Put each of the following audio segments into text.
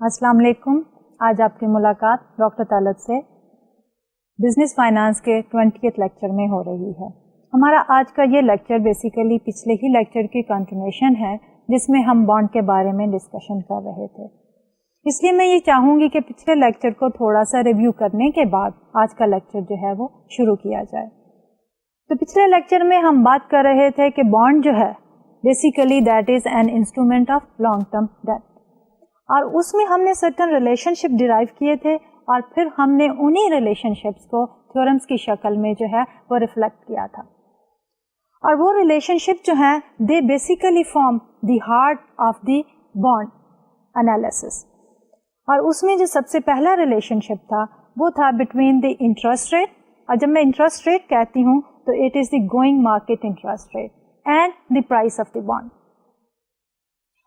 السلام علیکم. آج آپ کی ملاقات ڈاکٹر طلعت سے بزنس فائنانس کے 20th لیکچر میں ہو رہی ہے. ہمارا آج کا یہ لیکچر بیسیکلی پچھلے ہی لیکچر کی کنٹینیوشن ہے جس میں ہم بانڈ کے بارے میں ڈسکشن کر رہے تھے. اس لیے میں یہ چاہوں گی کہ پچھلے لیکچر کو تھوڑا سا ریویو کرنے کے بعد آج کا لیکچر جو ہے وہ شروع کیا جائے. تو پچھلے لیکچر میں ہم بات کر رہے تھے کہ بانڈ جو ہے basically that is an instrument of long term debt, اور اس میں ہم نے سرٹن ریلیشن شپ ڈرائیو کیے تھے اور پھر ہم نے انہی ریلیشن شپس کو تھیورمس کی شکل میں جو ہے وہ ریفلیکٹ کیا تھا. اور وہ ریلیشن شپ جو ہیں they basically form the heart of the bond analysis. اور اس میں جو سب سے پہلا ریلیشن شپ تھا وہ تھا بٹوین دی انٹرسٹ ریٹ، اور جب میں انٹرسٹ ریٹ کہتی ہوں تو it is the going market interest rate and the price of the bond.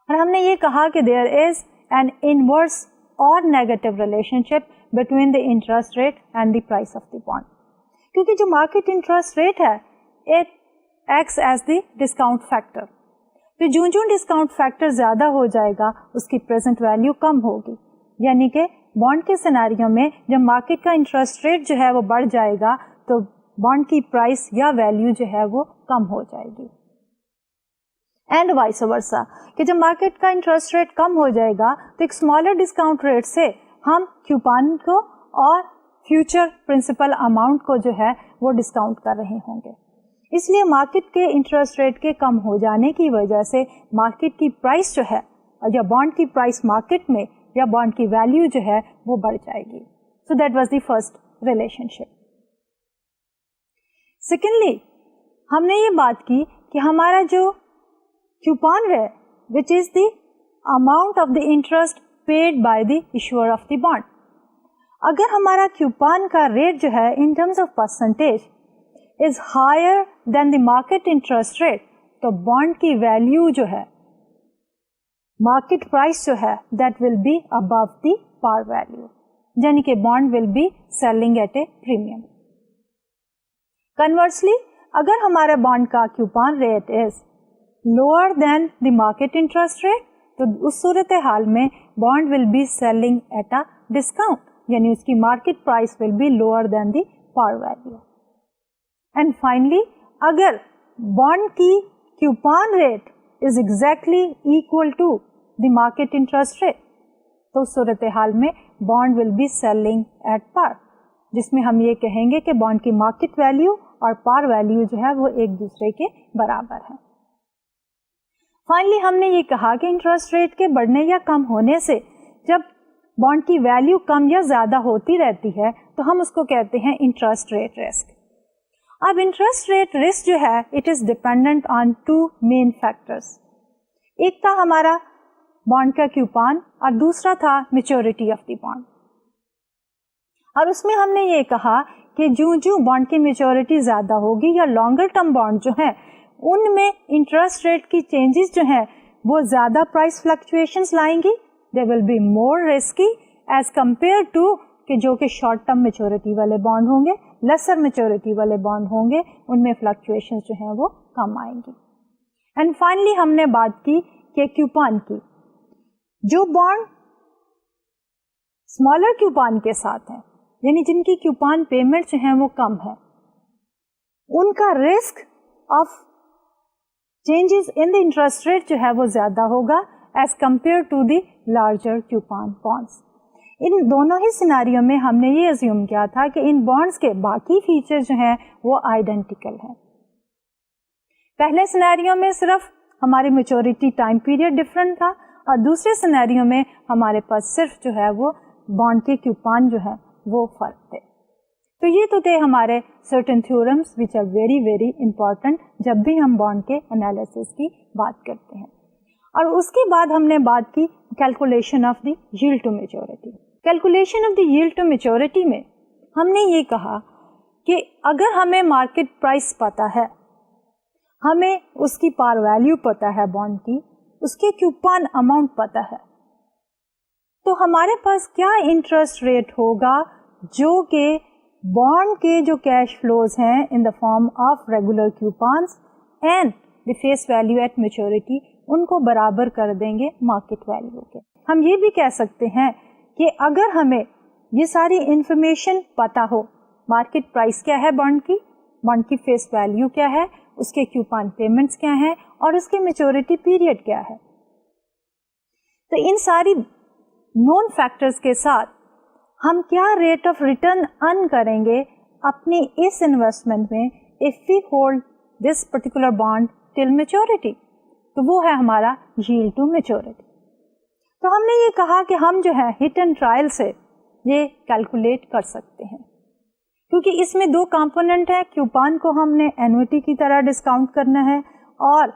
اور ہم نے یہ کہا کہ دیر از an inverse or negative relationship between the interest rate and the price of the bond. کیونکہ جو market interest rate ہے it acts as the discount factor. تو جو discount factor زیادہ ہو جائے گا اس کی present value کم ہوگی. یعنی کہ bond کے سیناریو میں جب market کا interest rate جو ہے وہ بڑھ جائے گا تو bond کی price یا value جو ہے وہ کم ہو جائے گی. اینڈ وائس ورسا کہ جب مارکیٹ کا انٹرسٹ ریٹ کم ہو جائے گا تو ایک اسمالر ڈسکاؤنٹ ریٹ سے ہم کیوپان کو اور فیوچر پرنسپل اماؤنٹ کو جو ہے وہ ڈسکاؤنٹ کر رہے ہوں گے. اس لیے مارکیٹ کے انٹرسٹ ریٹ کے کم ہو جانے کی وجہ سے مارکیٹ کی پرائس جو ہے یا بانڈ کی پرائس مارکیٹ میں یا بانڈ کی ویلیو جو ہے وہ بڑھ جائے گی. So that was the first relation ship. Secondly ہم نے یہ بات کی کہ ہمارا جو coupon rate, which is the amount of the interest paid by the issuer of the bond. اگر ہمارا coupon کا ریٹ جو ہے in terms of percentage is higher than the market interest rate تو bond کی value جو ہے market price جو ہے that will be above the par value. یعنی کہ bond will be selling at a premium. Conversely اگر ہمارا bond کا coupon rate is lower than the market interest rate تو اس صورتحال میں bond will be selling at a discount، یعنی اس کی market price will be lower than the par value. And finally اگر bond کی coupon rate is exactly equal to the market interest rate تو اس صورتحال میں bond will be selling at par، جس میں ہم یہ کہیں گے کہ bond کی market value اور par value جو ہے وہ ایک دوسرے کے برابر ہیں. فائنلی ہم نے یہ کہا کہ انٹرسٹ ریٹ کے بڑھنے یا کم ہونے سے جب بانڈ کی ویلیو کم یا زیادہ ہوتی رہتی ہے تو ہم اس کو کہتے ہیں انٹرسٹ ریٹ رسک. اب انٹرسٹ ریٹ رسک جو ہے it is dependent on two main factors. ایک تھا ہمارا بانڈ کا کیوپان اور دوسرا تھا میچورٹی آف دی بانڈ. اور اس میں ہم نے یہ کہا کہ جو بانڈ کی میچورٹی زیادہ ہوگی یا لانگر ٹرم بانڈ جو ہے ان میں انٹرسٹ ریٹ کی چینجز جو ہیں وہ زیادہ پرائس فلکچویشنز لائیں گی. They will be more risky as compare to کہ جو کہ شارٹ ٹرم میچورٹی والے بانڈ ہوں گے، لیسر میچورٹی والے بانڈ ہوں گے، ان میں فلکچویشنز جو ہیں وہ کم آئیں گی. اینڈ فائنلی ہم نے بات کی کہ کیوپان کی، جو بانڈ اسمالر کیوپان کے ساتھ ہیں یعنی جن کی کیوپان پیمنٹ جو ہیں وہ کم ہے، ان کا risk of changes in the interest rate جو ہے وہ زیادہ ہوگا as compared to the larger coupon bonds. ان دونوں ہی سیناریو میں ہم نے یہ assume کیا تھا کہ ان bonds کے باقی فیچر جو ہیں وہ identical ہیں. پہلے سیناریو میں صرف ہماری میچورٹی ٹائم پیریڈ ڈفرنٹ تھا اور دوسرے سیناریو میں ہمارے پاس صرف جو ہے وہ بانڈ کے کیوپان جو ہے وہ فرق تھے. تو یہ تو تھے ہمارے certain theorems which are very very important جب بھی ہم بانڈ کے انالیسس کی بات کرتے ہیں. اور اس کے بعد ہم نے بات کی calculation of the yield to maturity. Calculation of the yield to maturity میں ہم نے یہ کہا کہ اگر ہمیں مارکیٹ پرائس پتا ہے، ہمیں اس کی پار ویلیو پتا ہے بانڈ کی، اس کے کیوپان اماؤنٹ پتا ہے، تو ہمارے پاس کیا انٹرسٹ ریٹ ہوگا جو کہ بانڈ کے جو کیش فلوز ہیں in the form of regular coupons and the face value at maturity ان کو برابر کر دیں گے مارکیٹ ویلیو کے. ہم یہ بھی کہہ سکتے ہیں کہ اگر ہمیں یہ ساری انفارمیشن پتا ہو، مارکیٹ پرائس کیا ہے بانڈ کی فیس ویلیو کیا ہے، اس کے کیوپان پیمنٹس کیا ہیں اور اس کے میچورٹی پیریڈ کیا ہے، تو ان ساری نون فیکٹرز کے ساتھ ہم کیا ریٹ آف ریٹرن ارن کریں گے اپنی اس انویسٹمنٹ میں if we hold this particular bond till maturity، تو وہ ہے ہمارا yield to maturity۔ تو ہم نے یہ کہا کہ ہم جو ہے ہٹ اینڈ ٹرائل سے یہ کیلکولیٹ کر سکتے ہیں، کیونکہ اس میں دو کمپوننٹ ہے، کیوپان کو ہم نے اینوٹی کی طرح ڈسکاؤنٹ کرنا ہے اور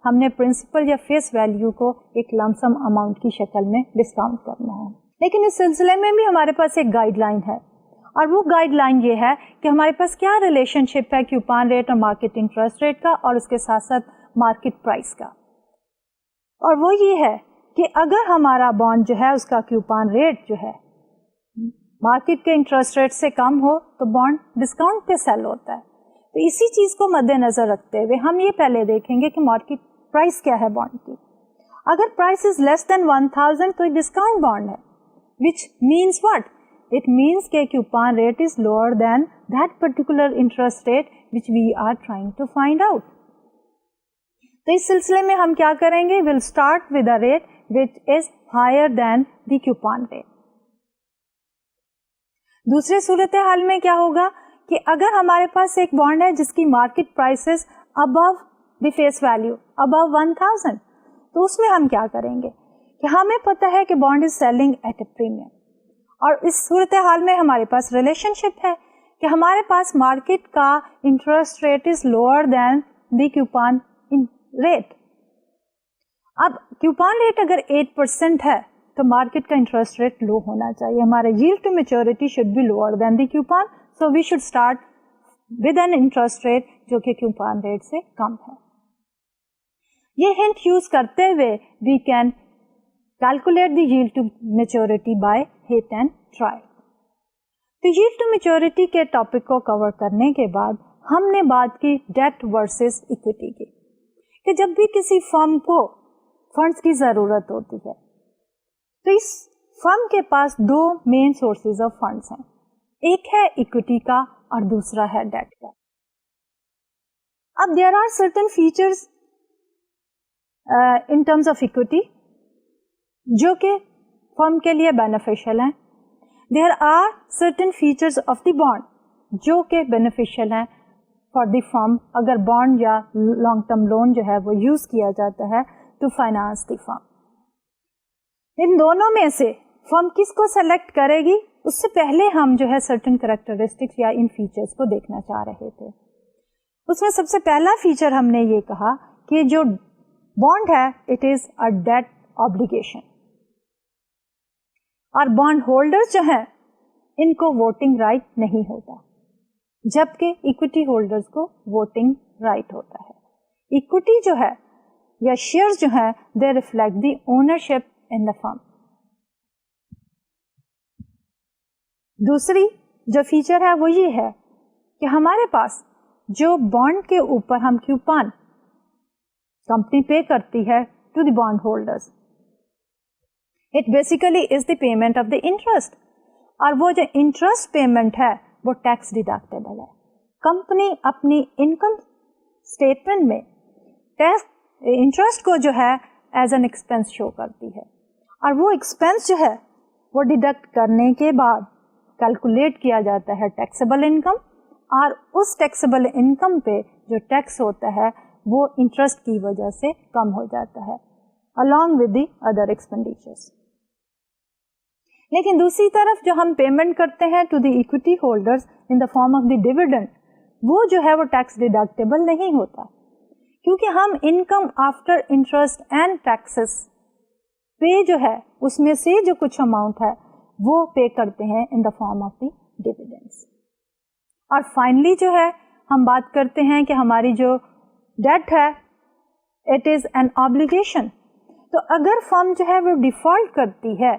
ہم نے پرنسپل یا فیس ویلیو کو ایک لمسم اماؤنٹ کی شکل میں ڈسکاؤنٹ کرنا ہے۔ لیکن اس سلسلے میں بھی ہمارے پاس ایک گائیڈ لائن ہے، اور وہ گائیڈ لائن یہ ہے کہ ہمارے پاس کیا ریلیشن شپ ہے کیوپان ریٹ اور مارکیٹ انٹرسٹ ریٹ کا، اور اس کے ساتھ ساتھ مارکیٹ پرائس کا، اور وہ یہ ہے کہ اگر ہمارا بانڈ جو ہے اس کا کیوپان ریٹ جو ہے مارکیٹ کے انٹرسٹ ریٹ سے کم ہو تو بانڈ ڈسکاؤنٹ پہ سیل ہوتا ہے۔ تو اسی چیز کو مد نظر رکھتے ہوئے ہم یہ پہلے دیکھیں گے کہ مارکیٹ پرائس کیا ہے بانڈ کی۔ اگر پرائس از لیس دین 1000 تو ڈسکاؤنٹ بانڈ ہے، which means what? It means کہ coupon rate is lower than that particular interest rate which we are trying to find out۔ تو اس سلسلے میں ہم کیا کریں گے؟ we'll start with a rate which is higher than the coupon rate۔ دوسرے صورتحال میں کیا ہوگا کہ اگر ہمارے پاس ایک بانڈ ہے جس کی market prices above the face value above 1000، تو اس میں ہم کیا کریں گے کہ ہمیں پتا ہے کہ bond is selling at a premium, اور اس صورتحال میں ہمارے پاس ریلیشن شپ ہے کہ ہمارے پاس مارکیٹ کا interest rate is lower than the coupon rate. اب کیوپان ریٹ اگر 8% ہے تو مارکیٹ کا انٹرسٹ ریٹ لو ہونا چاہیے، ہمارا yield to maturity should be lower than the coupon، so we should start with an interest rate جو کہ کیوپان ریٹ سے کم ہے۔ یہ ہنٹ یوز کرتے ہوئے we can calculate the yield to maturity by hit and try۔ تو yield to maturity کے topic کو کور کرنے کے بعد ہم نے بات کی ڈیٹ ورسز اکویٹی کی، کہ جب بھی کسی فرم کو فنڈز کی ضرورت ہوتی ہے تو اس فرم کے پاس دو مین سورسز آف فنڈز ہیں، ایک ہے اکویٹی کا اور دوسرا ہے ڈیٹ کا۔ اب there are certain features in terms of equity جو کہ فرم کے لیے بینیفیشل ہیں، there are certain features of the bond جو کہ بینیفیشل ہیں فار دی فرم اگر بانڈ یا لانگ ٹرم لون جو ہے وہ یوز کیا جاتا ہے ٹو فائنانس دی فرم۔ ان دونوں میں سے فرم کس کو سلیکٹ کرے گی اس سے پہلے ہم جو ہے سرٹن کریکٹرسٹکس یا ان فیچرز کو دیکھنا چاہ رہے تھے۔ اس میں سب سے پہلا فیچر ہم نے یہ کہا کہ جو بانڈ ہے it is a debt obligation, اور بانڈ ہولڈر جو ہیں ان کو ووٹنگ رائٹ نہیں ہوتا، جبکہ اکویٹی ہولڈرز کو ووٹنگ رائٹ ہوتا ہے۔ اکویٹی جو ہے یا شیئرز جو ہیں they reflect the ownership in دا فرم۔ دوسری جو فیچر ہے وہ یہ ہے کہ ہمارے پاس جو بانڈ کے اوپر ہم کیوپان کمپنی پے کرتی ہے to the bond holders, it basically is the payment of the interest, اور وہ جو انٹرسٹ پیمنٹ ہے وہ ٹیکس ڈیڈکٹیبل ہے۔ کمپنی اپنی انکم اسٹیٹمنٹ میں انٹرسٹ کو جو ہے ایز این ایکسپینس شو کرتی ہے، اور وہ ایکسپینس جو ہے وہ ڈیڈکٹ کرنے کے بعد کیلکولیٹ کیا جاتا ہے ٹیکسیبل انکم، اور اس ٹیکسیبل انکم پہ جو ٹیکس ہوتا ہے وہ انٹرسٹ کی وجہ سے کم ہو جاتا ہے along with the other expenditures۔ لیکن دوسری طرف جو ہم پیمنٹ کرتے ہیں to the equity holders in the form of the dividend, وہ جو ہے وہ ٹیکس ڈیڈکٹیبل نہیں ہوتا، کیونکہ ہم income after interest and taxes pay جو ہے اس میں سے جو کچھ اماؤنٹ ہے وہ پے کرتے ہیں in the form of the dividends. اور فائنلی جو ہے ہم بات کرتے ہیں کہ ہماری جو ڈیٹ ہے اٹ از این obligation، تو اگر فرم جو ہے وہ ڈیفالٹ کرتی ہے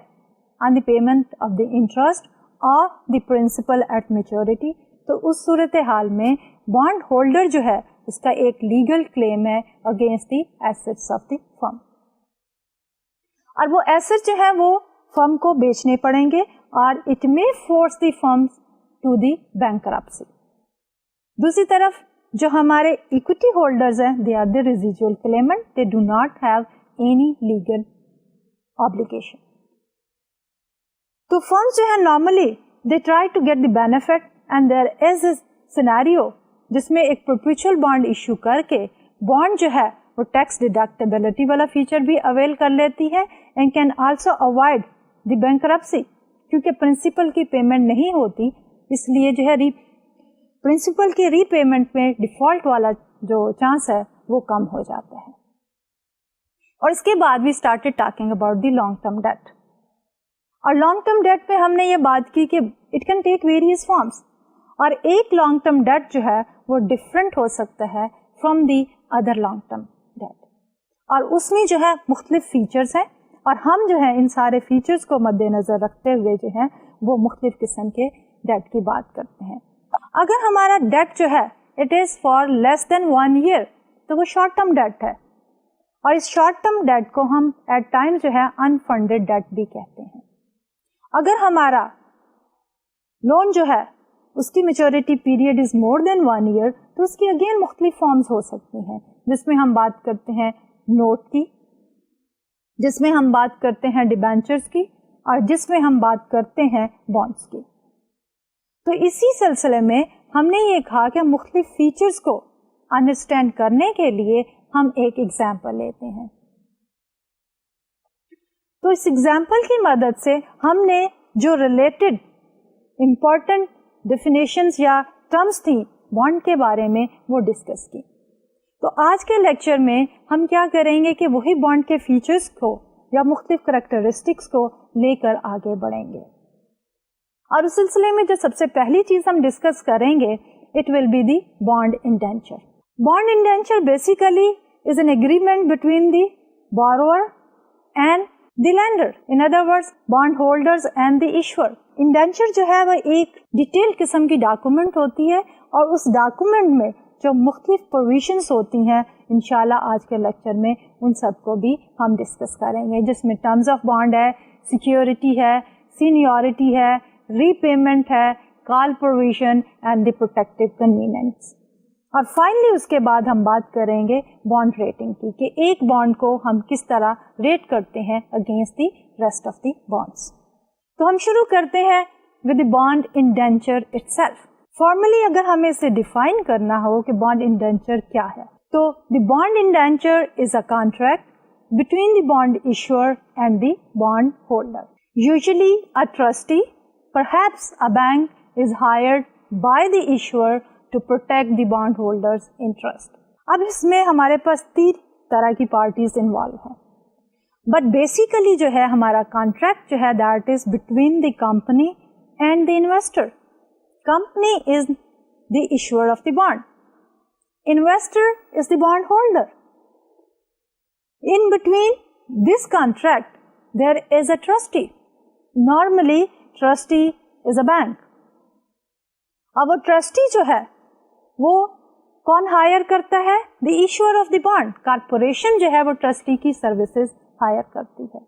on the payment of the interest اور دی پرنسپل ایٹ میچورٹی، تو اس صورتحال میں بانڈ ہولڈر جو ہے اس کا ایک لیگل کلیم ہے against the assets of the firm. اور وہ ایسٹ جو ہے وہ فرم کو بیچنے پڑیں گے اور it may force the firm to the bankruptcy. دوسری طرف جو ہمارے اکوٹی ہولڈرز ہیں they are the residual claimant, they do not have any legal obligation. تو فرمز جو ہے normally they try to get the benefit and there is a scenario جس میں ایک پرپیچوئل بانڈ ایشو کر کے بانڈ جو ہے وہ ٹیکس ڈیڈکٹیبلٹی والا فیچر بھی اویل کر لیتی ہے and can also avoid the bankruptcy, کیونکہ پرنسپل کی پیمنٹ نہیں ہوتی, اس لیے جو ہے پرنسپل کی ری پیمنٹ میں ڈیفالٹ والا جو چانس ہے وہ کم ہو جاتا ہے. اور اس کے بعد we started talking about the long term debt. اور لانگ ٹرم ڈیٹ پہ ہم نے یہ بات کی کہ it can take various forms, اور ایک لانگ ٹرم ڈیٹ جو ہے وہ ڈفرینٹ ہو سکتا ہے from the other long term debt, اور اس میں جو ہے مختلف فیچرز ہیں, اور ہم جو ہے ان سارے فیچرز کو مد نظر رکھتے ہوئے جو ہے وہ مختلف قسم کے ڈیٹ کی بات کرتے ہیں. اگر ہمارا ڈیٹ جو ہے it is for less than 1 year تو وہ شارٹ ٹرم ڈیٹ ہے, اور اس شارٹ ٹرم ڈیٹ کو ہم ایٹ ٹائم جو ہے انفنڈیڈ ڈیٹ بھی کہتے ہیں. اگر ہمارا لون جو ہے اس کی maturity period is more than 1 year تو اس کی اگین مختلف فارمز ہو سکتی ہیں, جس میں ہم بات کرتے ہیں نوٹ کی, جس میں ہم بات کرتے ہیں ڈیبینچرز کی, اور جس میں ہم بات کرتے ہیں بانڈز کی. تو اسی سلسلے میں ہم نے یہ کہا کہ مختلف فیچرز کو انڈرسٹینڈ کرنے کے لیے ہم ایک ایگزامپل لیتے ہیں. تو اس ایگزامپل کی مدد سے ہم نے جو ریلیٹڈ امپورٹنٹ ڈیفینیشنز یا ٹرمز تھیں بانڈ کے بارے میں وہ ڈسکس کی. تو آج کے لیکچر میں ہم کیا کریں گے کہ وہی بانڈ کے فیچرز کو یا مختلف کریکٹرسٹکس کو لے کر آگے بڑھیں گے. اور اس سلسلے میں جو سب سے پہلی چیز ہم ڈسکس کریں گے it will be the bond indenture. Bond indenture basically is an agreement between the borrower and the lender, in other words bond holders and the issuer. Indenture جو ہے وہ ایک ڈیٹیل قسم کی ڈاکومنٹ ہوتی ہے, اور اس ڈاکومنٹ میں جو مختلف پروویژنس ہوتی ہیں انشاءاللہ آج کے لیکچر میں ان سب کو بھی ہم ڈسکس کریں گے, جس میں ٹرمز آف بانڈ ہے, سیکیورٹی ہے, سینیورٹی ہے, ری پیمنٹ ہے, call provision and the protective covenants. اور فائنلی اس کے بعد ہم بات کریں گے بانڈ ریٹنگ کی, کہ ایک بانڈ کو ہم کس طرح ریٹ کرتے ہیں against the rest of the bonds. تو ہم شروع کرتے ہیں with the bond indenture itself. Formally اگر ہمیں اسے ڈیفائن کرنا ہو کہ بانڈ انڈینچر کیا ہے, تو the bond indenture is a contract between the bond issuer and the bond holder. Usually a trustee perhaps a bank is hired by the issuer to protect the bondholder's interest. اب اس میں ہمارے پاس 3 طرح کی parties involve ہیں, but basically جو ہے ہمارا contract جو ہے that is between the company and the investor. Company is the issuer of the bond, investor is the bond holder. In between this contract there is a trustee. Normally trustee is a bank. اب وہ trustee جو ہے وہ کون hire کرتا ہے؟ The issuer of the bond. Corporation جو ہے وہ ٹرسٹی کی سروسز ہائر کرتی ہے,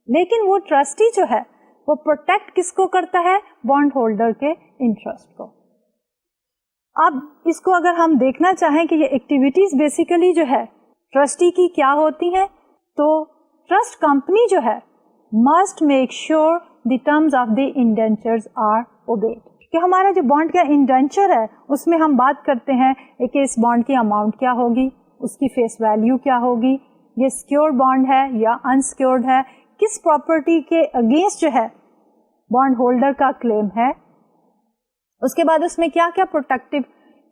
لیکن وہ ٹرسٹی جو ہے وہ پروٹیکٹ کس کو کرتا ہے؟ بانڈ ہولڈر کے انٹرسٹ کو. اب اس کو اگر ہم دیکھنا چاہیں کہ یہ ایکٹیویٹیز بیسیکلی جو ہے ٹرسٹی کی کیا ہوتی ہیں, تو ٹرسٹ کمپنی جو ہے must make sure the terms of the indentures are obeyed. کہ ہمارا جو بانڈ کا انڈینچر ہے اس میں ہم بات کرتے ہیں کہ اس بانڈ کی اماؤنٹ کیا ہوگی, اس کی فیس ویلیو کیا ہوگی, یہ سیکیورڈ بانڈ ہے یا انسیکیورڈ ہے, کس پراپرٹی کے اگینسٹ جو ہے بانڈ ہولڈر کا کلیم ہے, اس کے بعد اس میں کیا کیا پروٹیکٹیو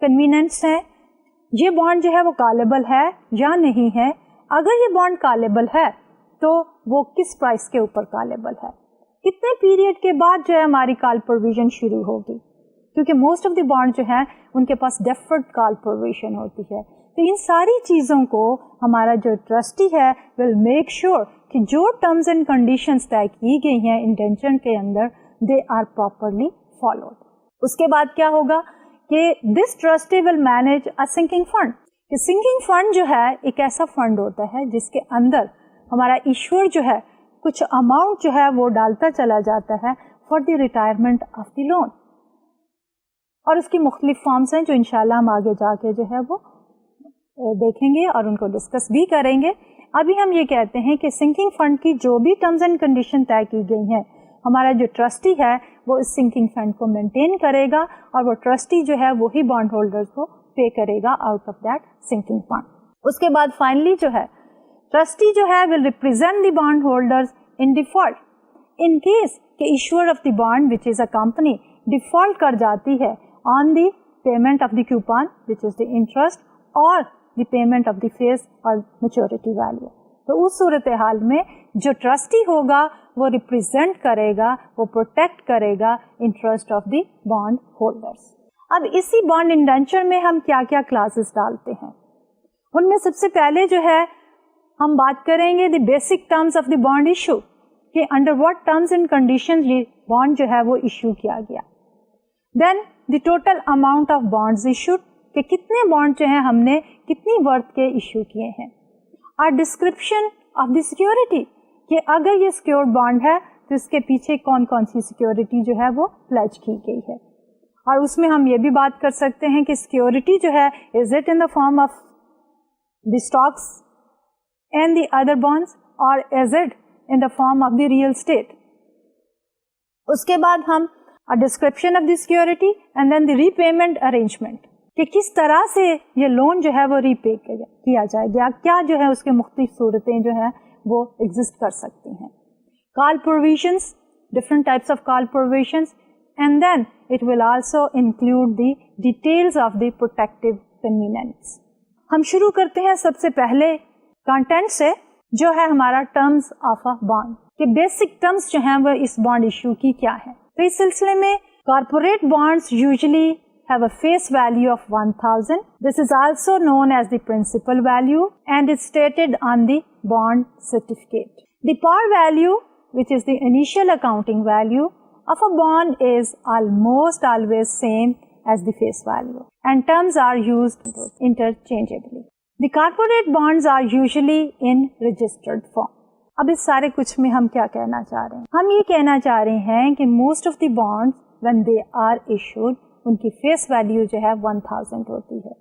کنوینئنس ہیں, یہ بانڈ جو ہے وہ کالبل ہے یا نہیں ہے, اگر یہ بانڈ کالبل ہے تو وہ کس پرائس کے اوپر کالبل ہے, کتنے پیریڈ کے بعد جو ہے ہماری کال پروویژن شروع ہوگی, کیونکہ موسٹ آف دی بانڈ جو ہے ان کے پاس ڈیفرڈ کال پروویژن ہوتی ہے. تو ان ساری چیزوں کو ہمارا جو ٹرسٹی ہے ول میک شیور کہ جو ٹرمز اینڈ کنڈیشنز طے کی گئی ہیں انڈینچر کے اندر دے آر پراپرلی فالوڈ. اس کے بعد کیا ہوگا کہ دس ٹرسٹی ول مینیج اے سنکنگ فنڈ. سنکنگ فنڈ جو ہے ایک ایسا فنڈ ہوتا ہے جس کے اندر ہمارا ایشور جو ہے کچھ اماؤنٹ جو ہے وہ ڈالتا چلا جاتا ہے for the retirement of the loan. اور اس کی مختلف فارمز ہیں جو انشاءاللہ ہم آگے جا کے جو ہے وہ دیکھیں گے اور ان کو ڈسکس بھی کریں گے. ابھی ہم یہ کہتے ہیں کہ سنکنگ فنڈ کی جو بھی ٹرمز اینڈ کنڈیشن طے کی گئی ہیں, ہمارا جو ٹرسٹی ہے وہ اس سنکنگ فنڈ کو مینٹین کرے گا اور وہ ٹرسٹی جو ہے وہی بانڈ ہولڈر کو پے کرے گا out of that sinking fund. اس کے بعد فائنلی جو ہے ٹرسٹی جو ہے will represent the bond holders in default in case کہ issuer of the bond which is a company default کر جاتی ہے on the payment of the coupon which is the interest اور the payment of the face اور maturity value. تو اس صورتحال میں جو ٹرسٹی ہوگا وہ ریپرزینٹ کرے گا, وہ پروٹیکٹ کرے گا interest of the bond holders. اب اسی بانڈ انڈینچر میں ہم کیا کیا کلاسز ڈالتے ہیں, ان میں سب سے پہلے جو ہے ہم بات کریں گے the basic terms of the bond issue, کہ under what terms and condition یہ بانڈ جو ہے وہ ایشو کیا گیا. Then the total amount of bonds issued, کہ کتنے بانڈ جو ہیں ہم نے کتنی ورتھ کے ایشو کیے ہیں. اور ڈسکرپشن آف دی سیکورٹی, کہ اگر یہ سیکورڈ بانڈ ہے تو اس کے پیچھے کون کون سی سیکورٹی جو ہے وہ پلیج کی گئی ہے. اور اس میں ہم یہ بھی بات کر سکتے ہیں کہ سیکورٹی جو ہے is it in the form of the stocks and the other bonds اور is it in the form of the real estate. اس کے بعد ہم a description of the security and then the repayment arrangement, کہ کس طرح سے یہ لون جو ہے وہ ری پے کیا جائے گا, کیا جو ہے اس کے مختلف صورتیں جو ہیں وہ ایگزسٹ کر سکتی ہیں. call provisions, different types of call provisions, and then it will also include the details of the protective convenience. ہم شروع کرتے ہیں سب سے پہلے کنٹینٹ سے, جو ہے ہمارا ٹرمز آف اے بانڈ, کہ بیسک ٹرمز جو ہیں وہ اس بانڈ ایشو کی کیا ہے. تو اس سلسلے میں corporate bonds usually have a face value of 1000. This is also known as the principal value and is stated on the bond certificate. The par value which is the initial accounting value of a bond is almost always same as the face value and terms are used interchangeably. The corporate bonds are usually in registered form. اب اس سارے کچھ میں ہم کیا کہنا چاہ رہے ہیں, ہم یہ کہنا چاہ رہے ہیں کہ most of the bonds when they are issued ان کی فیس ویلیو جو ہے 1000 ہوتی ہے,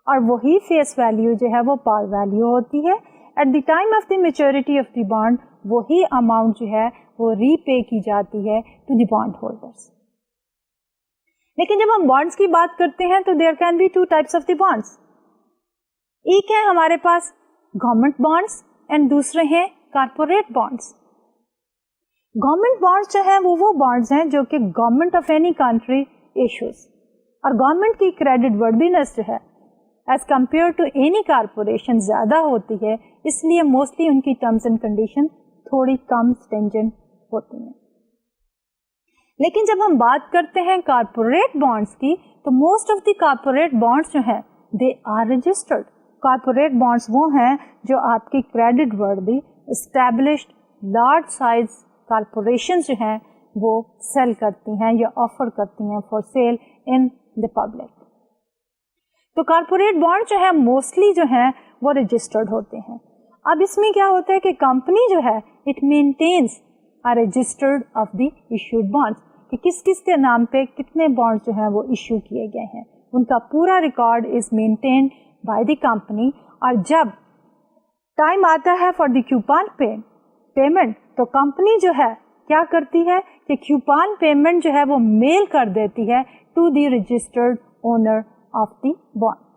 اور وہی فیس ویلیو جو ہے وہ پار ویلیو ہوتی ہے. At the time of the maturity of the bond وہی اماؤنٹ جو ہے وہ ری پے کی جاتی ہے ٹو دی بانڈ ہولڈرس. لیکن جب ہم بانڈس کی بات کرتے ہیں تو there can be 2 types of the bonds. ایک ہے ہمارے پاس گورنمنٹ بانڈس اینڈ دوسرے ہیں کارپوریٹ بانڈس. گورنمنٹ بانڈس جو ہیں وہ بانڈس ہیں جو کہ government of any country issues, اور گورنمنٹ کی کریڈٹ وردینس جو ہے as compare to any corporation زیادہ ہوتی ہے, اس لیے موسٹلی ان کی ٹرمز اینڈ کنڈیشن تھوڑی کم اسٹینجنٹ ہوتی ہیں. لیکن جب ہم بات کرتے ہیں کارپوریٹ بانڈس کی تو most of the corporate bonds جو ہیں they are registered. Corporate bonds وہ ہیں جو آپ کی کریڈٹ وردی اسٹیبلشڈ لارج سائز کارپوریشن جو ہیں وہ سیل کرتی ہیں یا آفر کرتی ہیں for sale in the public. تو کارپوریٹ بانڈ جو ہے موسٹلی جو ہیں وہ رجسٹرڈ ہوتے ہیں. اب اس میں کیا ہوتا ہے کہ کمپنی جو ہے it maintains a registered of the issued bonds, کہ کس کس کے نام پہ کتنے بانڈ جو ہیں وہ ایشو کیے گئے ہیں, ان کا پورا record is maintained by the company. اور جب ٹائم آتا ہے فار دی کوپن پیمنٹ تو کمپنی جو ہے کیا کرتی ہے کہ کوپن پیمنٹ جو ہے وہ میل کر دیتی ہے to the registered owner of the bond.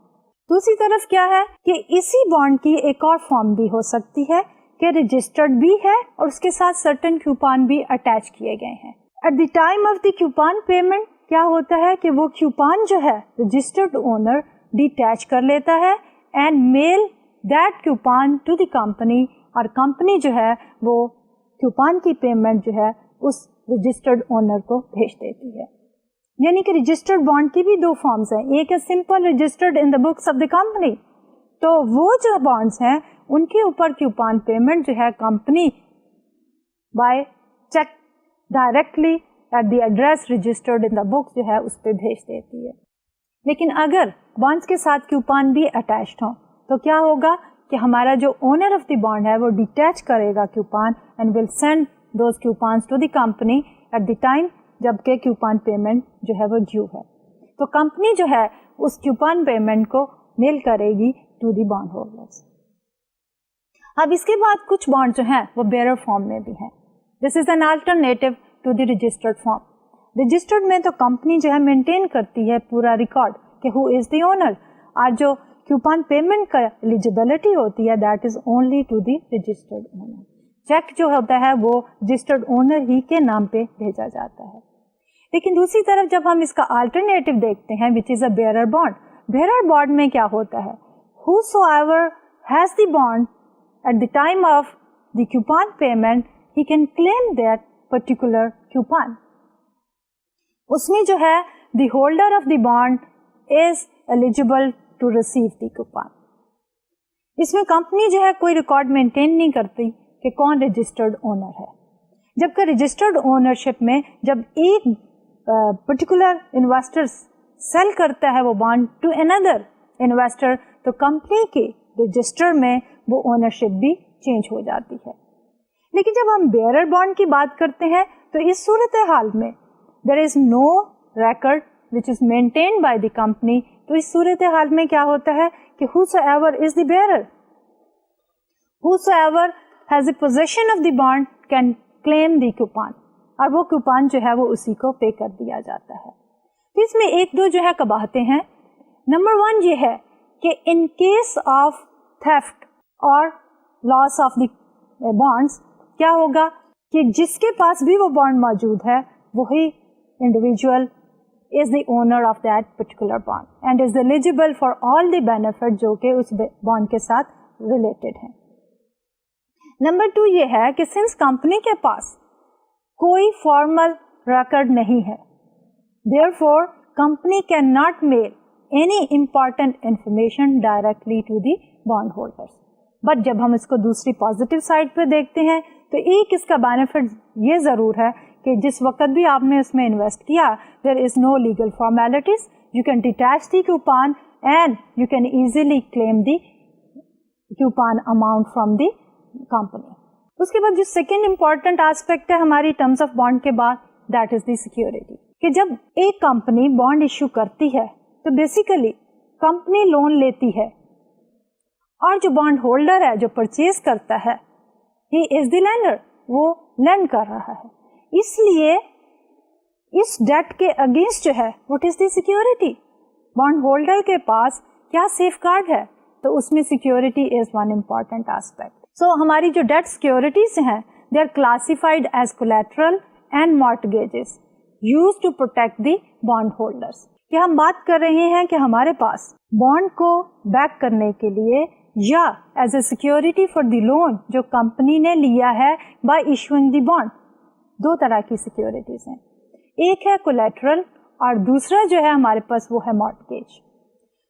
دوسری طرف کیا ہے کہ اسی بانڈ کی ایک اور فارم بھی ہو سکتی ہے کہ رجسٹرڈ بھی ہے اور اس کے ساتھ سرٹن کوپن بھی اٹیچ کیے گئے ہیں. At the time of the coupon payment کیا ہوتا ہے کہ وہ کوپن جو ہے رجسٹرڈ اونر ڈیٹیچ کر لیتا ہے and mail that coupon to the company, اور کمپنی جو ہے وہ کوپن کی پیمنٹ جو ہے اس رجسٹرڈ اونر کو بھیج دیتی ہے. یعنی کہ رجسٹرڈ بانڈ کی بھی 2 فارمز ہیں, ایک ہے simple registered in the books of the company, تو وہ جو بانڈس ہیں ان کے اوپر کوپن پیمنٹ جو ہے company by cheque directly at the address registered in the book جو ہے اس پہ بھیج دیتی ہے. لیکن اگر بانڈس کے ساتھ کوپن بھی اٹیچڈ ہوں تو کیا ہوگا کہ ہمارا جو اونر آف دی بانڈ ہے وہ ڈیٹیچ کرے گا coupon and will send those coupons to the company at the time جبکہ کیوپان پیمنٹ جو ہے وہ ڈیو ہے. تو کمپنی جو ہے اس کیوپان پیمنٹ کو میل کرے گی ٹو دی بانڈ ہولڈرس. اب اس کے بعد کچھ بانڈ جو ہیں وہ بیئرر فارم میں بھی ہیں. This is an alternative to the registered form. Registered میں تو کمپنی جو ہے مینٹین کرتی ہے پورا ریکارڈ کہ ہو از دی اونر, اور جو کیوپان پیمنٹ کا ایلیجیبلٹی ہوتی ہے that is only to the registered owner. Cheque جو ہوتا ہے وہ رجسٹرڈ اونر ہی کے نام پہ بھیجا جاتا ہے. لیکن دوسری طرف جب ہم اس کا آلٹرنیٹو دیکھتے ہیں وچ is a bearer bond, bearer bond میں کیا ہوتا ہے, whosoever has the bond at the time of the coupon payment he can claim that particular coupon. اس میں جو ہے the holder of the bond is eligible to receive the coupon. اس میں company جو ہے کوئی ریکارڈ مینٹین نہیں کرتی کہ کون رجسٹرڈ اونر ہے, جبکہ رجسٹرڈ اونرشپ میں جب ایک پرٹیکولر انویسٹر سیل کرتا ہے وہ بانڈ ٹو اندر انویسٹر تو کمپنی کے رجسٹر میں وہ اونرشپ بھی چینج ہو جاتی ہے. لیکن جب ہم بیئرر بانڈ کی بات کرتے ہیں تو اس صورتحال میں there is no record which is maintained by the company. تو اس صورتحال میں کیا ہوتا ہے کہ whosoever is the bearer, whosoever has the possession of the bond can claim the coupon, اور وہ کوپان جو ہے وہ اسی کو پے کر دیا جاتا ہے. تو اس میں ایک دو جو ہے قباحتیں ہیں. نمبر 1 یہ ہے کہ ان کیس آف تھیفٹ اور لاس آف دی بانڈس کیا ہوگا کہ جس کے پاس بھی وہ بانڈ موجود ہے وہی individual is the owner of that particular bond and is eligible for all the benefit جو کہ اس bond کے ساتھ related ہیں. نمبر 2 یہ ہے کہ since کمپنی کے پاس کوئی فارمل ریکارڈ نہیں ہے therefore company cannot mail any important information directly to the bond holders. But جب ہم اس کو دوسری پازیٹیو سائڈ پہ دیکھتے ہیں تو ایک اس کا بینیفٹ یہ ضرور ہے کہ جس وقت بھی آپ نے اس میں انویسٹ کیا there is no legal formalities, you can detach the coupon and you can easily claim the coupon amount from the company. اس کے بعد جو سیکنڈ امپورٹنٹ ایسپیکٹ ہے ہماری ٹرمز آف بانڈ کے بعد دیٹ از دی سیکورٹی, کہ جب ایک کمپنی بانڈ ایشو کرتی ہے تو بیسیکلی کمپنی لون لیتی ہے اور جو بانڈ ہولڈر ہے جو پرچیز کرتا ہے ہی از دی لینڈر, وہ لینڈ کر رہا ہے. اس لیے اس ڈیٹ کے اگینسٹ جو ہے what is the security, bond holder کے پاس کیا سیف گارڈ ہے, تو اس میں security is one important aspect. So ہماری جو ڈیٹ سیکورٹیز ہیں they are classified as collateral and mortgages use to protect the bond holders. کہ ہم بات کر رہے ہیں کہ ہمارے پاس بانڈ کو بیک کرنے کے لیے یا as a security for the loan جو کمپنی نے لیا ہے بائی ایشوئنگ دی بانڈ, 2 طرح کی سیکورٹیز ہیں. ایک ہے کولیٹرل اور دوسرا جو ہے ہمارے پاس وہ ہے مارٹگیج.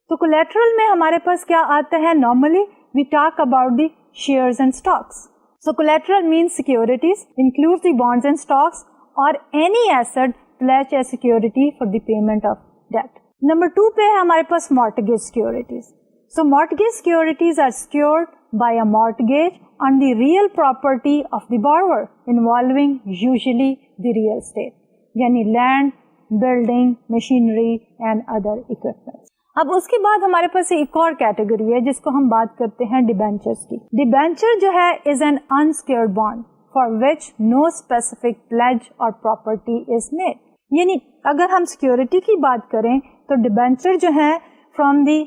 تو کولیٹرل میں ہمارے پاس کیا آتا ہے, normally we talk about the shares and stocks. So collateral means securities include the bonds and stocks اور any asset pledge as security for the payment of debt. Number 2 پہ ہے ہمارے پاس mortgage securities. So mortgage securities are secured by a mortgage on the real property of the borrower involving usually the real estate, یعنی land, building, machinery and other equipment. اب اس کے بعد ہمارے پاس ایک اور کیٹیگری ہے جس کو ہم بات کرتے ہیں ڈیبینچرز کی. ڈیبینچر جو ہے is an unsecured bond for which no specific pledge or property is made. یعنی اگر ہم سیکورٹی کی بات کریں تو ڈیبینچر جو ہے from the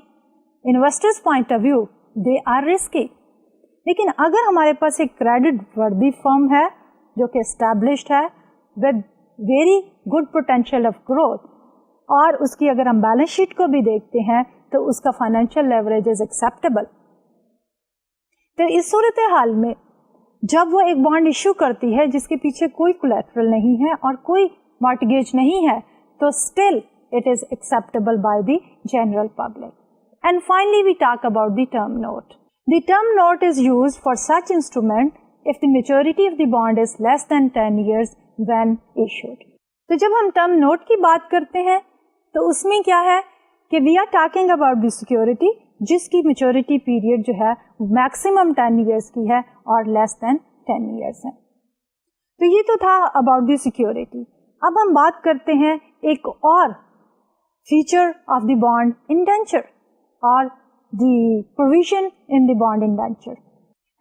investors point of view they are risky. لیکن اگر ہمارے پاس ایک کریڈٹ وردی فرم ہے جو کہ اسٹیبلشڈ ہے with very good potential of growth اور اس کی اگر ہم بیلنس شیٹ کو بھی دیکھتے ہیں تو اس کا فائنینشیل لیوریج از ایکسیپٹیبل, تو اس صورتحال میں جب وہ ایک بانڈ ایشو کرتی ہے جس کے پیچھے کوئی کولیٹرل نہیں ہے اور کوئی مارٹگیج نہیں ہے تو still it is acceptable by the general public. And finally, we talk about the term note. The term note is used for such instrument if the maturity of the bond is less than 10 years when issued. تو جب ہم term note کی بات کرتے ہیں تو اس میں کیا ہے کہ we are talking about the security جس کی میچورٹی پیریڈ جو ہے میکسیمم 10 ایئرس کی ہے اور لیس دین 10 ایئرس ہے. تو یہ تو تھا اباؤٹ دی سیکورٹی. اب ہم بات کرتے ہیں ایک اور feature of the bond indenture اور the provision in the bond indenture,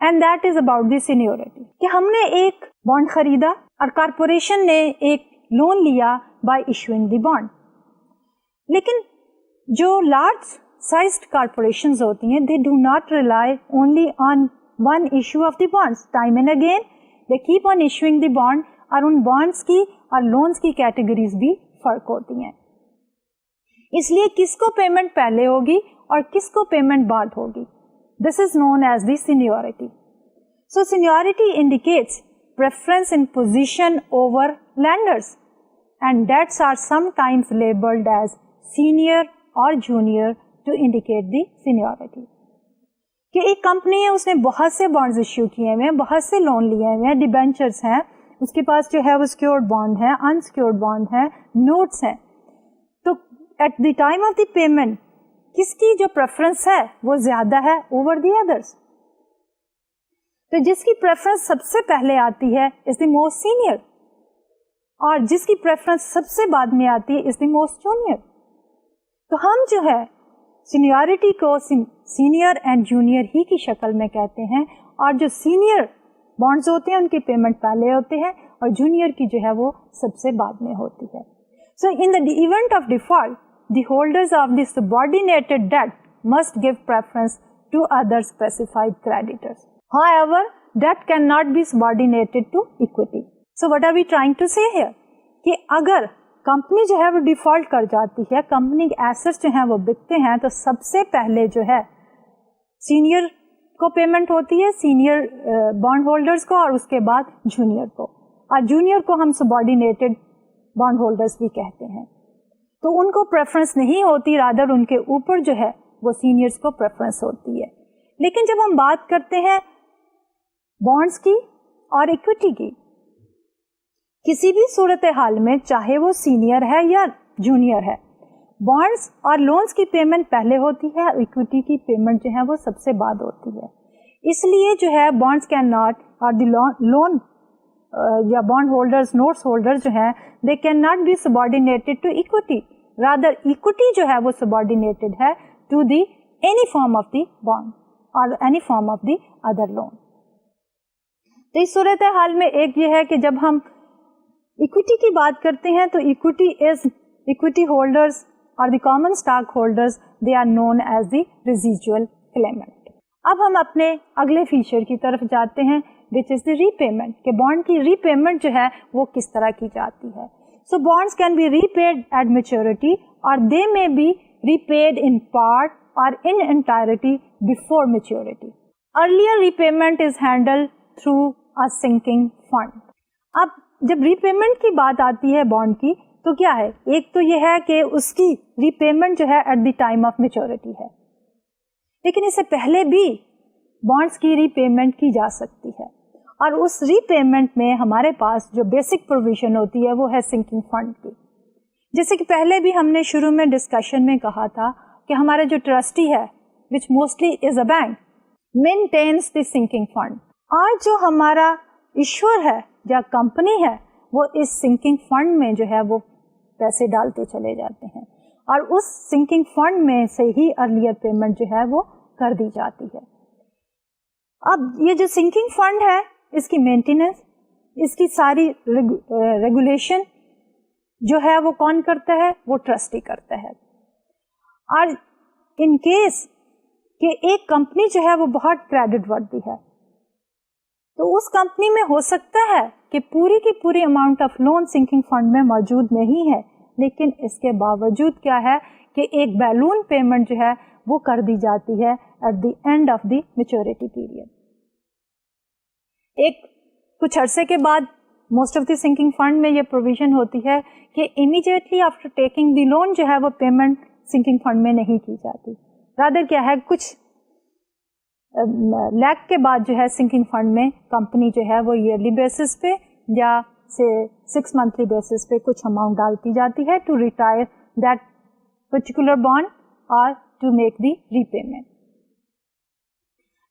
and that is about the seniority. کہ ہم نے ایک بانڈ خریدا اور کارپوریشن نے ایک لون لیا بائی ایشوئنگ دی بانڈ. لیکن جو لارج سائزڈ کارپوریشنز ہوتی ہیں دے do not rely only on one issue of the bonds. Time and again they keep on issuing the bond, اور ان بانڈس کی اور لونس کی کیٹیگریز بھی فرق ہوتی ہیں. اس لیے کس کو پیمنٹ پہلے ہوگی اور کس کو پیمنٹ بعد ہوگی, this is known as the seniority. So seniority indicates preference in position over lenders, and debts are sometimes labeled as senior or junior to indicate the seniority. کہ ایک کمپنی ہے, اس نے بہت سے بانڈز ایشو کیے ہوئے ہیں, بہت سے لون لیے ہوئے ہیں, ڈیبینچرز ہیں, اس کے پاس جو ہے وہ سیکیورڈ بانڈ ہے, انسیکیورڈ بانڈ ہے, نوٹس ہیں. تو at the time of the payment کس کی جو پریفرنس ہے وہ زیادہ ہے اوور دی ادرس. تو جس کی پریفرنس سب سے پہلے آتی ہے از دی موسٹ سینئر, اور جس کی پریفرنس سب سے بعد میں آتی ہے از دی موسٹ جونیئر. تو ہم جو ہے سینیورٹی کو سینئر اینڈ جونیئر ہی کی شکل میں کہتے ہیں, اور جو سینئر بانڈز ہوتے ہیں ان کی پیمنٹ پہلے ہوتے ہیں اور جونیئر کی جو ہے وہ سب سے بعد میں ہوتی ہے. So in the event of default the holders of the subordinated debt must give preference to other specified creditors. However, debt cannot be subordinated to equity. So what are we trying to say here? کہ اگر company جو ہے وہ default کر جاتی ہے, company کے assets جو ہیں وہ بکتے ہیں, تو سب سے پہلے جو ہے سینئر کو پیمنٹ ہوتی ہے, سینئر بانڈ ہولڈرز کو, اور اس کے بعد جونیئر کو, اور جونیئر کو ہم سبارڈینیٹڈ بانڈ ہولڈرز بھی کہتے ہیں. تو ان کو پریفرنس نہیں ہوتی, رادر ان کے اوپر جو ہے وہ سینئرز کو پریفرنس ہوتی ہے. لیکن جب ہم بات کرتے ہیں بانڈز کی اور ایکویٹی کی, کسی بھی صورتحال میں چاہے وہ سینئر ہے یا جونیئر ہے, بانڈز اور لونز کی پیمنٹ پہلے ہوتی ہے, ایکویٹی کی پیمنٹ جو ہے وہ سب سے بعد ہوتی ہے. اس لیے جو ہے بانڈز کین ناٹ, اور دی لون یا بانڈ ہولڈرز, نوٹس ہولڈرز جو ہیں, they can not be subordinated to equity, rather equity جو ہے وہ سبارڈینیٹڈ ہے to the any form of the bond اور any form of the other loan. تو اس صورتحال میں ایک یہ ہے کہ جب ہم ایکویٹی کی بات کرتے ہیں تو ایکویٹی ہولڈرز اور the common stock holders they are known as the residual claimant. اب ہم اپنے اگلے فیچر کی طرف جاتے ہیں وچ از دی ری پیمنٹ, کہ بانڈ کی ری پیمنٹ جو ہے وہ کس طرح کی جاتی ہے. So bonds can be repaid at maturity, اور they may be repaid in part or in entirety before maturity. Earlier repayment is handled through a sinking fund. اب جب ری پیمنٹ کی بات آتی ہے بانڈ کی تو کیا ہے, ایک تو یہ ہے کہ اس کی ری پیمنٹ جو ہے at the time of maturity ہے, لیکن اس سے پہلے بھی بانڈس کی ری پیمنٹ کی جا سکتی ہے, اور اس ری پیمنٹ میں ہمارے پاس جو بیسک پروویژن ہوتی ہے وہ ہے سنکنگ فنڈ کی. جیسے کہ پہلے بھی ہم نے شروع میں ڈسکشن میں کہا تھا کہ ہمارا جو ٹرسٹی ہے which mostly is a bank maintains the sinking fund. آج جو ہمارا ایشور ہے یا کمپنی ہے وہ اس سنکنگ فنڈ میں جو ہے وہ پیسے ڈالتے چلے جاتے ہیں, اور اس سنکنگ فنڈ میں سے ہی ارلیئر پیمنٹ جو ہے وہ کر دی جاتی ہے. اب یہ جو سنکنگ فنڈ ہے اس کی مینٹیننس, اس کی ساری ریگولیشن جو ہے وہ کون کرتا ہے, وہ ٹرسٹی کرتا ہے. اور ان کیس کہ ایک کمپنی جو ہے وہ بہت کریڈٹ ورتھی ہے تو اس کمپنی میں ہو سکتا ہے کہ پوری کی پوری amount of loan sinking fund میں موجود نہیں ہے, لیکن اس کے باوجود کیا ہے کہ ایک بیلون پیمنٹ جو ہے وہ کر دی جاتی ہے at the end of the maturity period. ایک کچھ عرصے کے بعد most of the sinking fund میں یہ پروویژن ہوتی ہے کہ immediately after taking the loan جو ہے وہ پیمنٹ سنکنگ فنڈ میں نہیں کی جاتی, رادر کیا ہے کچھ لیک کے بعد جو ہے سنکنگ فنڈ میں کمپنی جو ہے وہ ایئرلی بیسس پہ یا سے 6 منتھلی بیسس پہ کچھ اماؤنٹ ڈالتی جاتی ہے to retire that particular bond اور to make the repayment.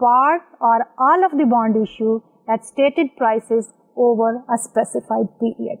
part or all of the bond issue at stated prices over a specified period.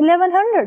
1100,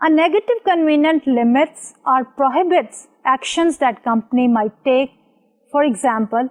A negative convenient limits or prohibits actions that company might take. For example,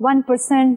1%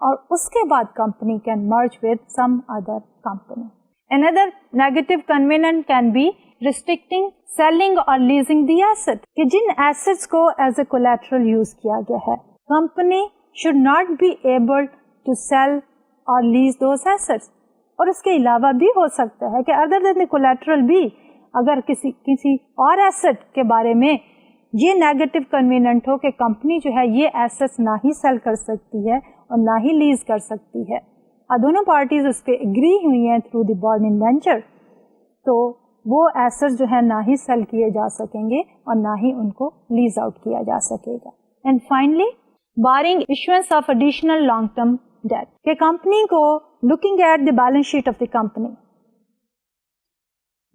اور اس کے بعد company can merge with some other company. Another negative convenient can be restricting selling or leasing the asset. کہ جن assets کو as a collateral use کیا گیا ہے, company should not be able to sell or lease those assets. اور اس کے علاوہ بھی ہو سکتا ہے کہ other than the collateral بھی اگر کسی اور ایسٹ کے بارے میں یہ نیگیٹو کنویننٹ ہو کہ کمپنی جو ہے یہ ایسٹ نہ ہی سیل کر سکتی ہے اور نہ ہی لیز کر سکتی ہے, اور دونوں پارٹیز اس پہ اگری ہوئی ہیں تھرو دی بانڈ انڈینچر, تو وہ ایسٹ جو ہے نہ ہی سیل کیے جا سکیں گے اور نہ ہی ان کو لیز آؤٹ کیا جا سکے گا. And finally barring issuance of additional long term debt, کہ کمپنی کو looking at the balance sheet of the company,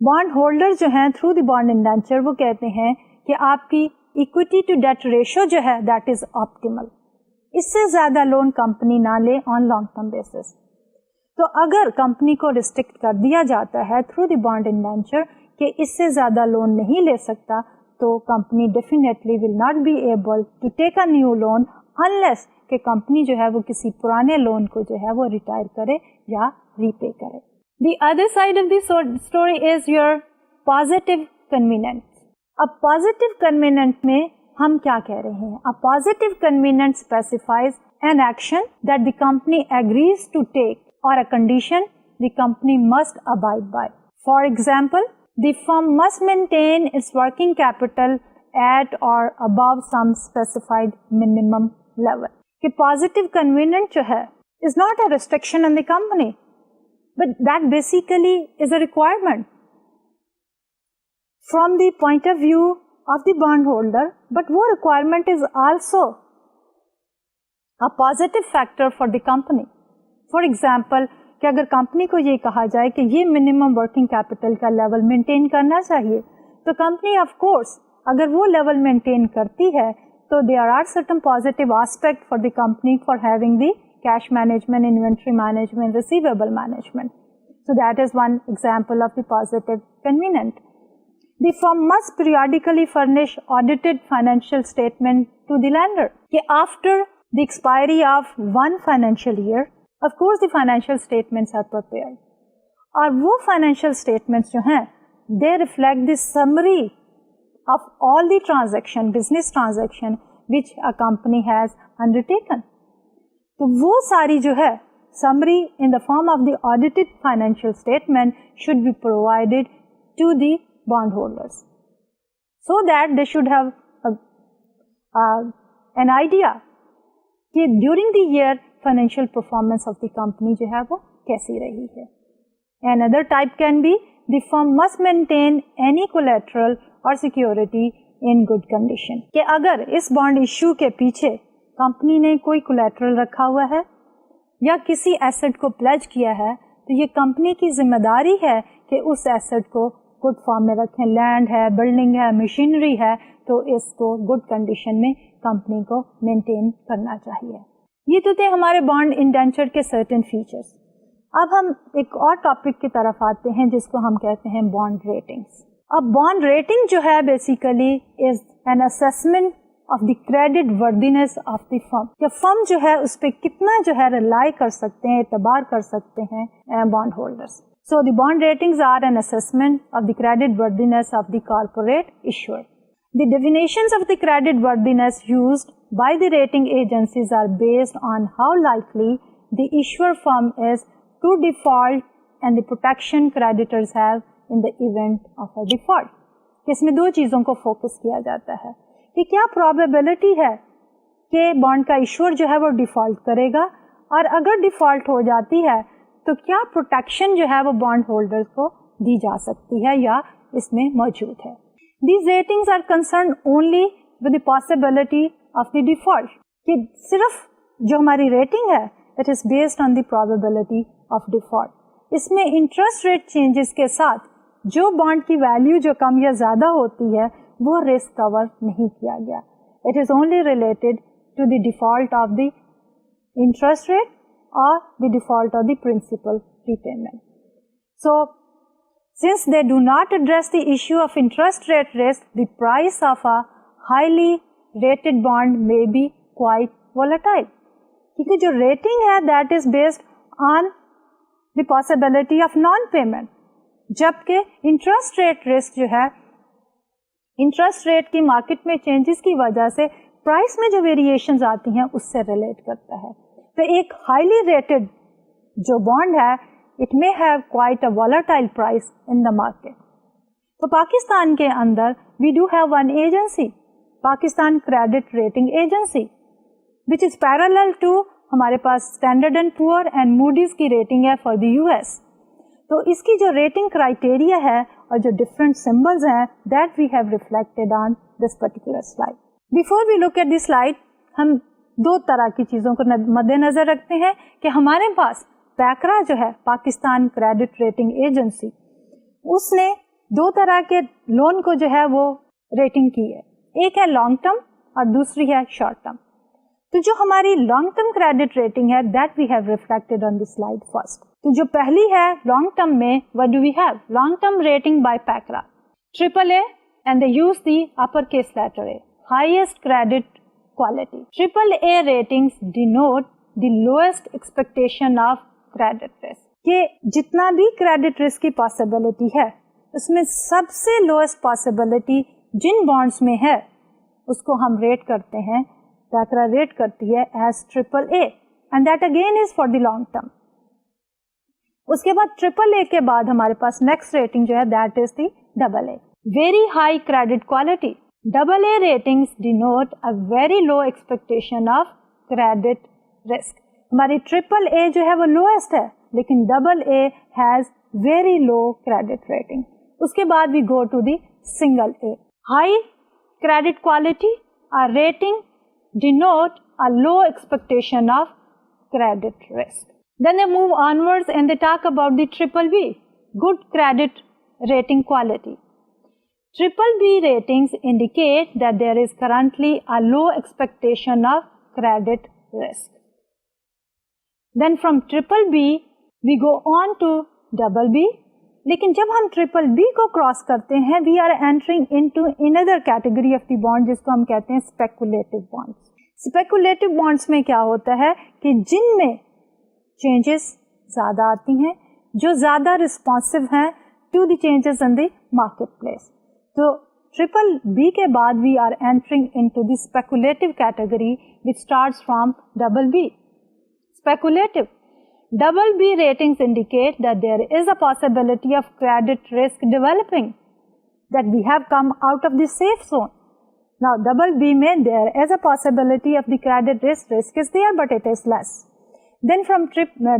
bond holder جو ہیں تھرو دی بانڈ انڈینچر وہ کہتے ہیں کہ آپ کی اکویٹی ٹو ڈیٹ ریشو جو ہے دیٹ از آپٹیمل, اس سے زیادہ لون کمپنی نہ لے آن لانگ ٹرم بیسس. تو اگر کمپنی کو ریسٹرکٹ کر دیا جاتا ہے تھرو دی بانڈ انڈینچر کہ اس سے زیادہ لون نہیں لے سکتا, تو company definitely will not be able to take a new loan unless کہ کمپنی جو ہے وہ کسی پرانے لون کو جو ہے وہ ریٹائر کرے یا ری پے کرے. The other side of the story is your positive convenience. اب positive convenient میں ہم کیا کہہ رہے ہیں؟ A positive convenient specifies an action that the company agrees to take or a condition the company must abide by. For example, the firm must maintain its working capital at or above some specified minimum level. کہ positive convenient جو ہے is not a restriction on the company. But that basically is a requirement from the point of view of the bondholder, but wo requirement is also a positive factor for the company. For example, کہ اگر company کو یہ کہا جائے کہ یہ minimum working capital کا level maintain کرنا چاہیے, تو کمپنی آف کورس اگر وہ لیول مینٹین کرتی ہے تو there are certain positive aspect for the company for having the cash management, inventory management, receivable management. So that is one example of the positive convenient. The firm must periodically furnish audited financial statement to the lender. کہ after the expiry of one financial year, of course the financial statements are prepared. اور وہ financial statements جو ہیں, they reflect the summary of all the transaction, business transaction which a company has undertaken. تو وہ ساری جو ہے summary in the form of the audited financial statement should be provided to the bondholders so that they should have an idea کہ during the year financial performance of the company جو ہے وہ کیسی رہی ہے. Another type can be the firm must maintain any collateral or security in good condition. کہ اگر اس bond issue کے پیچھے کمپنی نے کوئی کولیٹرل رکھا ہوا ہے یا کسی ایسٹ کو پلیج کیا ہے, تو یہ کمپنی کی ذمہ داری ہے کہ اس ایسٹ کو گڈ فارم میں رکھیں. لینڈ ہے, بلڈنگ ہے, مشینری ہے, تو اس کو گڈ کنڈیشن میں کمپنی کو مینٹین کرنا چاہیے. یہ تو تھے ہمارے بانڈ انڈینچر کے سرٹن فیچرز. اب ہم ایک اور ٹاپک کی طرف آتے ہیں جس کو ہم کہتے ہیں بانڈ ریٹنگز. اب بانڈ ریٹنگ جو ہے basically is an assessment of the creditworthiness of the firm, کہ فرم جو ہے اس پہ کتنا جو ہے ریلائی کر سکتے ہیں, اعتبار کر سکتے ہیں bond holders. So the bond ratings are an assessment of the creditworthiness of the corporate issuer. The definitions of the credit worthiness used by the rating agencies are based on how likely the issuer firm is to default and the protection creditors have in the event of a default. اس میں دو چیزوں کو focus کیا جاتا ہے کہ کیا probability ہے کہ بانڈ کا ایشور جو ہے وہ ڈیفالٹ کرے گا, اور اگر ڈیفالٹ ہو جاتی ہے تو کیا پروٹیکشن جو ہے وہ بانڈ ہولڈر کو دی جا سکتی ہے یا اس میں موجود ہے. These ratings are concerned only with the possibility of the default. کہ صرف جو ہماری ریٹنگ ہے it is based on the probability of default. اس میں انٹرسٹ ریٹ چینجز کے ساتھ جو بانڈ کی ویلیو جو کم یا زیادہ ہوتی ہے وہ رسک کور نہیں کیا گیا. It is only related to the default of the interest rate or the default of the principal repayment. So since they do not address the issue of interest rate risk, the price of a highly rated bond may be quite volatile. کیونکہ جو rating ہے that is based on the possibility of non payment, جبکہ interest rate risk جو ہے interest rate کی market میں changes کی وجہ سے پرائس میں جو ویریشنز آتی ہیں اس سے ریلیٹ کرتا ہے. تو ایک ہائیلی ریٹڈ جو بانڈ ہے it may have quite a volatile price in the market. تو پاکستان کے اندر we do have one agency, Pakistan credit rating agency, which is parallel to ہمارے پاس Standard and Poor and Moody's کی ریٹنگ ہے for the U S. تو اس کی جو ریٹنگ کرائٹیریا ہے اور جو ڈفرنٹ سمبلز ہیں that we have reflected on this particular slide. Before we look at the slide, ہم دو طرح کی چیزوں کو مد نظر رکھتے ہیں کہ ہمارے پاس پیکرا جو ہے پاکستان کریڈٹ ریٹنگ ایجنسی، اس نے دو طرح کے لون کو جو ہے وہ ریٹنگ کی ہے، ایک ہے لانگ ٹرم اور دوسری ہے شارٹ ٹرم. تو جو ہماری لانگ ٹرم کریڈٹ ریٹنگ ہے that we have reflected on the slide first. تو جو پہلی ہے لانگ ٹرم میں what do we have؟ Long term rating by PACRA triple A and they use the upper case letter A highest credit quality. Triple A ratings denote the lowest expectation of credit risk, کہ جتنا بھی credit risk کی possibility ہے اس میں سب سے lowest possibility جن bonds میں ہے اس کو ہم ریٹ کرتے ہیں، پیکرا ریٹ کرتی ہے as triple A and that again is for the long term. اس کے بعد ٹریپل اے کے بعد ہمارے پاس نیکسٹ ریٹنگ جو ہے that is the double A, very high credit quality. Double A ratings denote a very low expectation of credit risk. ہماری triple A جو ہے وہ لوئسٹ ہے لیکن double A has very low credit rating. اس کے بعد we go to the single A. High credit quality اور rating denote a low expectation of credit risk. Then they move onwards and they talk about the triple B, good credit rating quality. Triple B ratings indicate that there is currently a low expectation of credit risk. Then from triple B, we go on to double B. لیکن جب ہم triple B کو cross کرتے ہیں we are entering into another category of the bond جس کو ہم کہتے ہیں speculative bonds. Speculative bonds میں کیا ہوتا ہے کہ جن میں چینجز زیادہ آتی ہیں، جو زیادہ رسپانسو ہیں to the changes in the marketplace. تو ٹریپل بی کے بعد we are entering into the speculative category which starts from double B. Speculative double B ratings indicate that there is a possibility of credit risk developing that we have come out of the safe zone. Now double B میں there is a possibility of the credit risk is there but it is less. Then from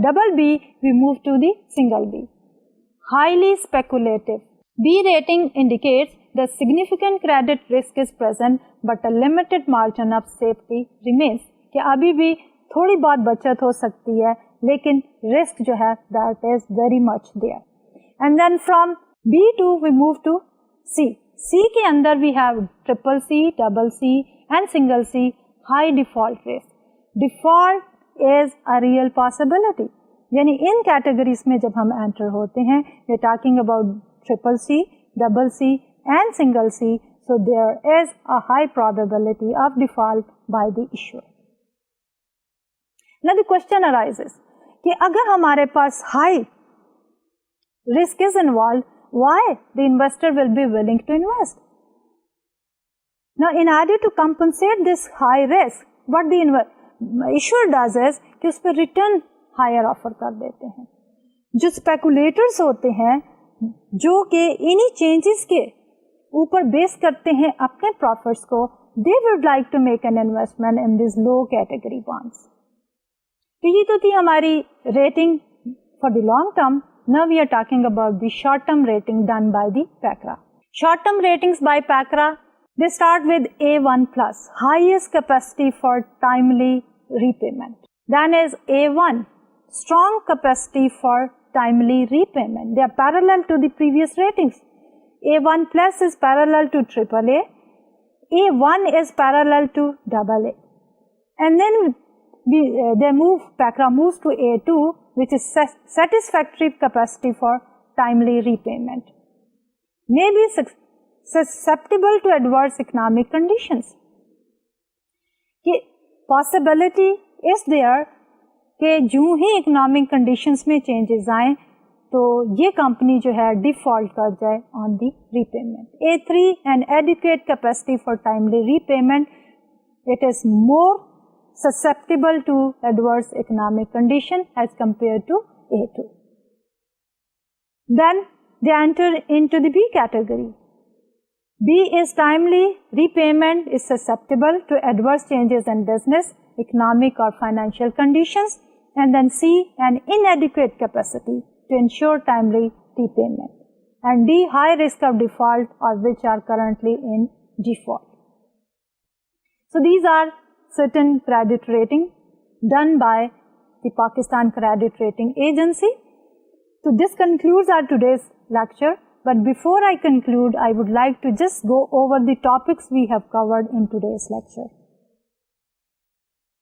double B, we move to the single B. Highly speculative. B rating indicates that significant credit risk is present, but a limited margin of safety remains. کہ ابھی بھی تھوڑی بہت بچت ہو سکتی ہے لیکن risk جو ہے that is very much there. And then from B2 we move to C. C کے اندر we have triple C, double C and single C, high default risk. Default is a real possibility. یعنی ان categories میں جب ہم inter ہوتے ہیں we're talking about triple C, double C and single C, so there is a high probability of default by the issuer. Now the question arises کہ اگر ہمارے پاس high risk is involved, why the investor will be willing to invest? Now in order to compensate this high risk, what the issuer does is کہ اس پہ return higher offer کر دیتے ہیں. جو اسپیکولیٹرز ہوتے ہیں جو کہ انہی چینجز کے اوپر بیس کرتے ہیں اپنے پروفٹس کو, they would like to make an investment in these low category bonds. تو یہ تو تھی ہماری rating for the long term. Now we are talking about the short term rating done by the PACRA. Short term ratings by PACRA, they start with A1 plus, highest capacity for timely repayment. Then is A1, strong capacity for timely repayment. They are parallel to the previous ratings. A1 plus is parallel to AAA. A1 is parallel to AA. And then PACRA moves to A2, which is satisfactory capacity for timely repayment. May be susceptible to adverse economic conditions. کہ possibility is there کہ جو ہی economic conditions میں changes آئیں تو یہ company جو ہے default کر جائے آن دی ری payment. A3 an adequate capacity for timely repayment. It is more susceptible to adverse economic condition as compared to A2. Then they enter into the B category. B is timely repayment is susceptible to adverse changes in business, economic or financial conditions. And then C, an inadequate capacity to ensure timely repayment. And D, high risk of default or which are currently in default. So these are certain credit rating done by the Pakistan Credit Rating Agency. So this concludes our today's lecture. But before I conclude, I would like to just go over the topics we have covered in today's lecture.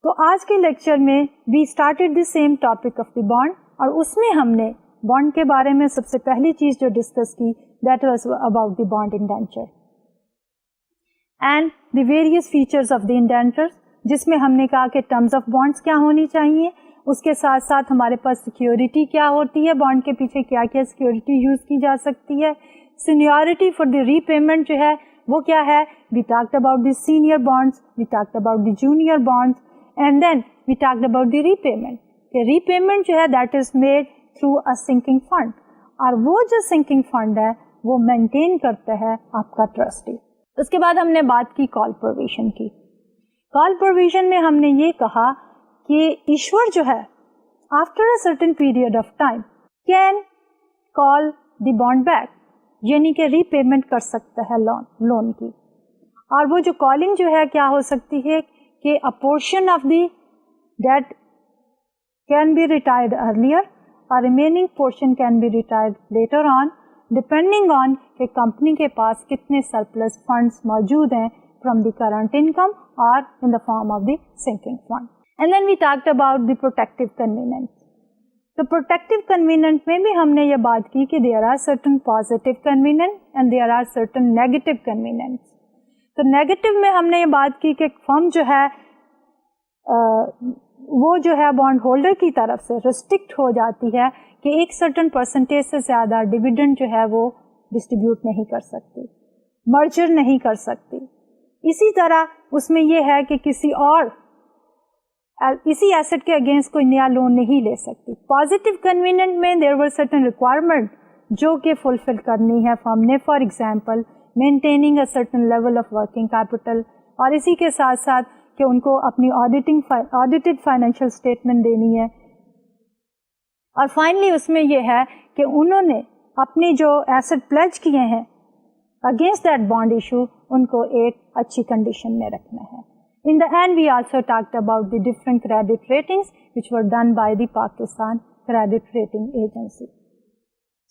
تو آج کے lecture میں we started the same topic of the bond, اور اس میں ہم نے bond کے بارے میں سب سے پہلی چیز جو ڈسکس کی that was about the bond indenture and the various features of the indenture, جس میں ہم نے کہا کہ ٹرمز آف بانڈس کیا ہونی چاہیے, اس کے ساتھ ساتھ ہمارے پاس سیکیورٹی کیا ہوتی ہے, بانڈ کے پیچھے کیا کیا سیکیورٹی یوز کی جا سکتی ہے, seniority for the repayment جو ہے وہ کیا ہے, we talked about the senior bonds, we talked about the junior bonds, and then we talked about the repayment. The repayment جو ہے that is made through a sinking fund, اور وہ جو sinking fund ہے وہ maintain کرتا ہے آپ کا trustee. اس کے بعد ہم نے بات کی call provision کی. call provision میں ہم نے یہ کہا کہ ایشور جو ہے after a certain period of time can call the bond back, یعنی کہ ری پیمنٹ کر سکتا ہے لون کی, اور وہ جو کالنگ جو ہے کیا ہو سکتی ہے کہ a portion of the debt can be retired earlier, or remaining portion can be retired later on, depending on کہ کمپنی کے پاس کتنے surplus funds موجود ہیں from the current income or in the form of the sinking fund. And then we talked about the protective convenience. تو protective convenience میں بھی ہم نے یہ بات کی کہ there are certain positive convenience and there are certain negative convenience. تو نیگیٹو میں ہم نے یہ بات کی کہ فرم جو ہے وہ جو ہے بانڈ ہولڈر کی طرف سے ریسٹرکٹ ہو جاتی ہے کہ ایک سرٹن پرسنٹیج سے زیادہ ڈیویڈنڈ جو ہے وہ ڈسٹریبیوٹ نہیں کر سکتی, مرجر نہیں کر سکتی. اسی طرح اس میں یہ ہے کہ کسی اور اسی ایسٹ کے اگینسٹ کوئی نیا لون نہیں لے سکتی. پازیٹیو کنوینئنٹ میں دیر ور سرٹن ریکوائرمنٹ جو کہ فلفل کرنی ہے فرم نے, for example maintaining a certain level of working capital, اور اسی کے ساتھ ساتھ کہ ان کو اپنی آڈیٹڈ فائنینشیل اسٹیٹمنٹ دینی ہے. اور فائنلی اس میں یہ ہے کہ انہوں نے اپنی جو ایسٹ پلیج کیے ہیں against that bond issue in کو ایک اچھی کنڈیشن میں رکھنا ہے. In the end, we also talked about the different credit ratings which were done by the Pakistan Credit Rating Agency.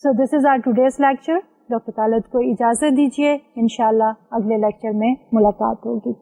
So this is our today's lecture. Doctor Talat کو اجازت دیجیے, انشاءاللہ اگلے لیکچر میں ملاقات ہوگی.